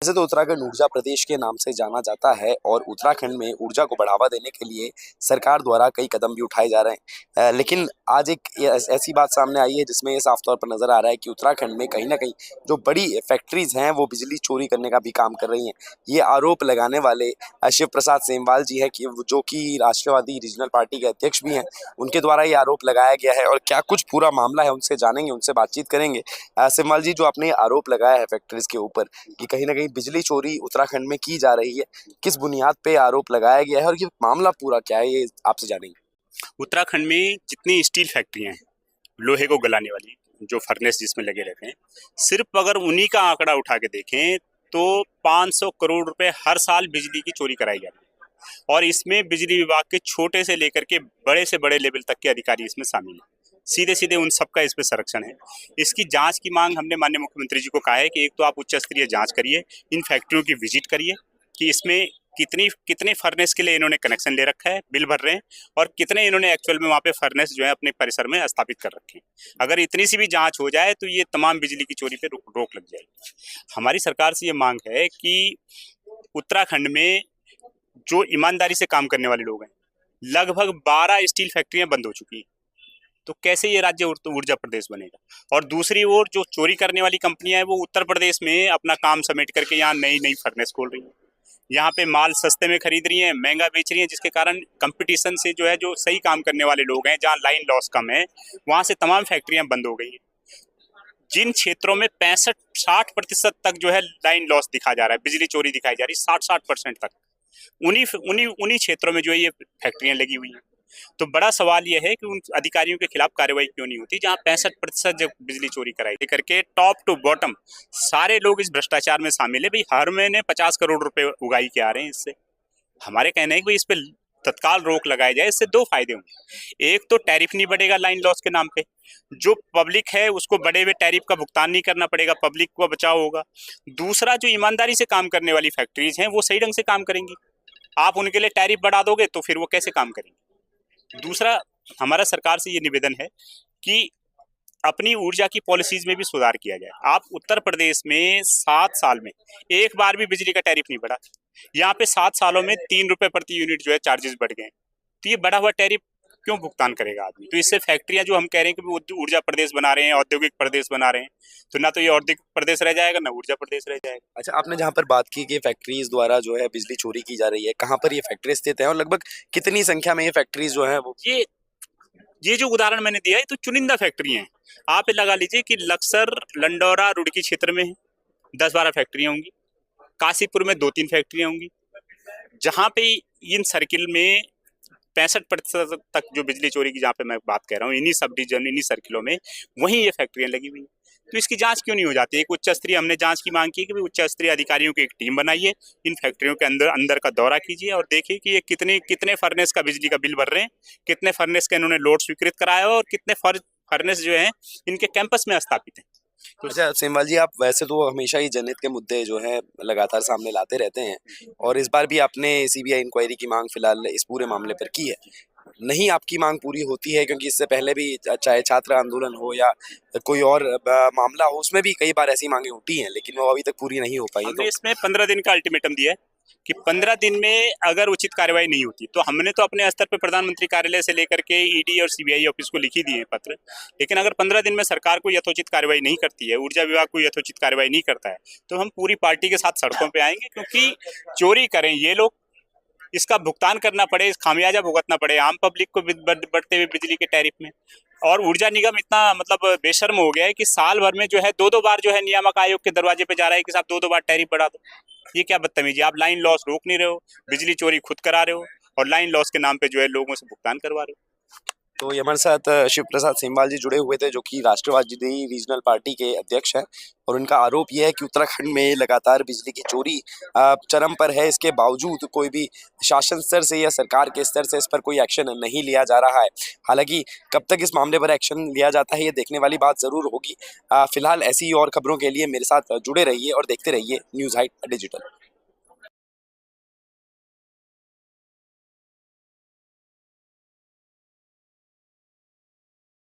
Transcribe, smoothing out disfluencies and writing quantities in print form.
वैसे तो उत्तराखंड ऊर्जा प्रदेश के नाम से जाना जाता है और उत्तराखंड में ऊर्जा को बढ़ावा देने के लिए सरकार द्वारा कई कदम भी उठाए जा रहे हैं। लेकिन आज एक ऐसी बात सामने आई है जिसमें ये साफ तौर पर नजर आ रहा है कि उत्तराखंड में कहीं ना कहीं जो बड़ी फैक्ट्रीज हैं वो बिजली चोरी करने का भी काम कर रही हैं। ये आरोप लगाने वाले शिव प्रसाद सेमवाल जी है कि जो कि राष्ट्रवादी रीजनल पार्टी के अध्यक्ष भी हैं, उनके द्वारा ये आरोप लगाया गया है। और क्या कुछ पूरा मामला है उनसे जानेंगे, उनसे बातचीत करेंगे। सेमवाल जी, जो आपने आरोप लगाया है फैक्ट्रीज के ऊपर कि कहीं ना कहीं बिजली चोरी उत्तराखंड में की जा रही है, किस बुनियाद पे आरोप लगाया गया है और ये मामला पूरा क्या है, ये आपसे जानेंगे। उत्तराखंड में जितनी स्टील फैक्ट्रियां हैं, लोहे को गलाने वाली, जो फर्नेस जिसमें लगे रहते हैं, सिर्फ अगर उन्हीं का आंकड़ा उठा के देखें तो 500 करोड़ रुपए हर साल बिजली की चोरी कराई जाती है। और इसमें बिजली विभाग के छोटे से लेकर के बड़े से बड़े लेवल तक के अधिकारी इसमें शामिल हैं। सीधे सीधे उन सबका इस पे संरक्षण है। इसकी जांच की मांग हमने माननीय मुख्यमंत्री जी को कहा है कि एक तो आप उच्च स्तरीय जांच करिए, इन फैक्ट्रियों की विजिट करिए कि इसमें कितने फर्नेस के लिए इन्होंने कनेक्शन ले रखा है, बिल भर रहे हैं, और कितने इन्होंने एक्चुअल में वहाँ पे फर्नेस जो है अपने परिसर में स्थापित कर रखे हैं। अगर इतनी सी भी जांच हो जाए तो ये तमाम बिजली की चोरी पे रोक लग जाएगी। हमारी सरकार से ये मांग है कि उत्तराखंड में जो ईमानदारी से काम करने वाले लोग हैं, लगभग 12 स्टील फैक्ट्रियां बंद हो चुकी है, तो कैसे ये राज्य ऊर्जा प्रदेश बनेगा। और दूसरी ओर जो चोरी करने वाली कंपनियां हैं वो उत्तर प्रदेश में अपना काम समेट करके यहाँ नई नई फर्नेस खोल रही हैं, यहाँ पे माल सस्ते में खरीद रही हैं, महंगा बेच रही हैं, जिसके कारण कंपटीशन से जो है जो सही काम करने वाले लोग हैं, जहाँ लाइन लॉस कम है, वहां से तमाम फैक्ट्रियां बंद हो गई हैं। जिन क्षेत्रों में 65-60% तक जो है लाइन लॉस दिखा जा रहा है, बिजली चोरी दिखाई जा रही है 60% तक, उन्हीं उन्हीं उन्हीं क्षेत्रों में जो है ये फैक्ट्रियां लगी हुई हैं। तो बड़ा सवाल यह है कि उन अधिकारियों के खिलाफ कार्रवाई क्यों नहीं होती, जहां 65% जब बिजली चोरी कराई करके टॉप टू बॉटम सारे लोग इस भ्रष्टाचार में शामिल है। भाई हर महीने 50 करोड़ रुपए उगाई के आ रहे हैं इससे। हमारे कहने है कि इस पे तत्काल रोक लगाई जाए। इससे दो फायदे होंगे, एक तो टैरिफ नहीं बढ़ेगा लाइन लॉस के नाम पे, जो पब्लिक है उसको बढ़े हुए टैरिफ का भुगतान नहीं करना पड़ेगा, पब्लिक को बचाव होगा। दूसरा, जो ईमानदारी से काम करने वाली फैक्ट्रीज हैं वो सही ढंग से काम करेंगी। आप उनके लिए टैरिफ बढ़ा दोगे तो फिर वो कैसे काम करेंगे। दूसरा, हमारा सरकार से ये निवेदन है कि अपनी ऊर्जा की पॉलिसीज में भी सुधार किया जाए। आप उत्तर प्रदेश में 7 साल में एक बार भी बिजली का टैरिफ नहीं बढ़ा। यहाँ पे 7 सालों में 3 रुपए प्रति यूनिट जो है चार्जेस बढ़ गए। तो ये बढ़ा हुआ टैरिफ क्यों भुगतान करेगा आदमी। तो इससे फैक्ट्रियां जो हम कह रहे हैं कि ऊर्जा प्रदेश बना रहे हैं, औद्योगिक प्रदेश बना रहे हैं, तो ना तो ये औद्योगिक प्रदेश रह जाएगा, ना ऊर्जा प्रदेश रह जाएगा। अच्छा, आपने जहाँ पर बात की कि फैक्ट्रीज द्वारा जो है बिजली चोरी की जा रही है, कहाँ पर ये फैक्ट्री स्थित है और लगभग कितनी संख्या में ये फैक्ट्रीज जो है वो। ये जो उदाहरण मैंने दिया है तो चुनिंदा फैक्ट्री हैं। आप लगा लीजिए कि लक्सर, लंडौरा, रुड़की क्षेत्र में 10-12 फैक्ट्रियां होंगी, काशीपुर में 2-3 फैक्ट्रियां होंगी, जहां पे इन सर्किल में 65% तक जो बिजली चोरी की, जहाँ पे मैं बात कह रहा हूँ, इन्हीं सब डिवीजन, इन्हीं सर्किलों में वहीं ये फैक्ट्रियां लगी हुई हैं। तो इसकी जांच क्यों नहीं हो जाती। एक उच्च स्तरीय हमने जांच की मांग की कि उच्च स्तरीय अधिकारियों की एक टीम बनाइए, इन फैक्ट्रियों के अंदर का दौरा कीजिए और देखिए कि ये कितने फर्नेस का बिजली का बिल भर रहे हैं, कितने फर्नेस का इन्होंने लोड स्वीकृत कराया और कितने फर्नेस जो है इनके कैंपस में स्थापित है। तो अच्छा सेमवाल जी, आप वैसे तो हमेशा ही जनहित के मुद्दे जो है लगातार सामने लाते रहते हैं और इस बार भी आपने सीबीआई इंक्वायरी की मांग फिलहाल इस पूरे मामले पर की है। नहीं आपकी मांग पूरी होती है क्योंकि इससे पहले भी चाहे छात्र आंदोलन हो या कोई और मामला हो, उसमें भी कई बार ऐसी मांगे उठी हैं लेकिन वो अभी तक पूरी नहीं हो पाई। हमने इसमें 15 दिन का अल्टीमेटम दिया है कि 15 दिन में अगर उचित कार्रवाई नहीं होती तो हमने तो अपने स्तर पर प्रधानमंत्री कार्यालय से लेकर के ईडी और सीबीआई ऑफिस को लिख ही दिए पत्र। लेकिन अगर 15 दिन में सरकार को यथोचित कार्रवाई नहीं करती है, ऊर्जा विभाग को यथोचित कार्रवाई नहीं करता है, तो हम पूरी पार्टी के साथ सड़कों पे आएंगे। क्योंकि चोरी करें ये लोग, इसका भुगतान करना पड़े, इस खामियाजा भुगतना पड़े आम पब्लिक को बढ़ते हुए बिजली के टैरिफ में। और ऊर्जा निगम इतना मतलब बेशर्म हो गया है कि साल भर में जो है 2-2 बार जो है नियामक आयोग के दरवाजे पे जा रहा है कि साहब 2-2 बार टैरिफ बढ़ा दो। ये क्या बदतमीजी। आप लाइन लॉस रोक नहीं रहे हो, बिजली चोरी खुद करा रहे हो और लाइन लॉस के नाम पे जो है लोगों से भुगतान करवा रहे हो। तो ये हमारे साथ शिव प्रसाद सेमवाल जी जुड़े हुए थे, जो कि राष्ट्रवादी रीजनल पार्टी के अध्यक्ष हैं और उनका आरोप यह है कि उत्तराखंड में लगातार बिजली की चोरी चरम पर है। इसके बावजूद कोई भी शासन स्तर से या सरकार के स्तर से इस पर कोई एक्शन नहीं लिया जा रहा है। हालांकि कब तक इस मामले पर एक्शन लिया जाता है ये देखने वाली बात ज़रूर होगी। फिलहाल ऐसी और खबरों के लिए मेरे साथ जुड़े रहिए और देखते रहिए न्यूज़ हाइट डिजिटल।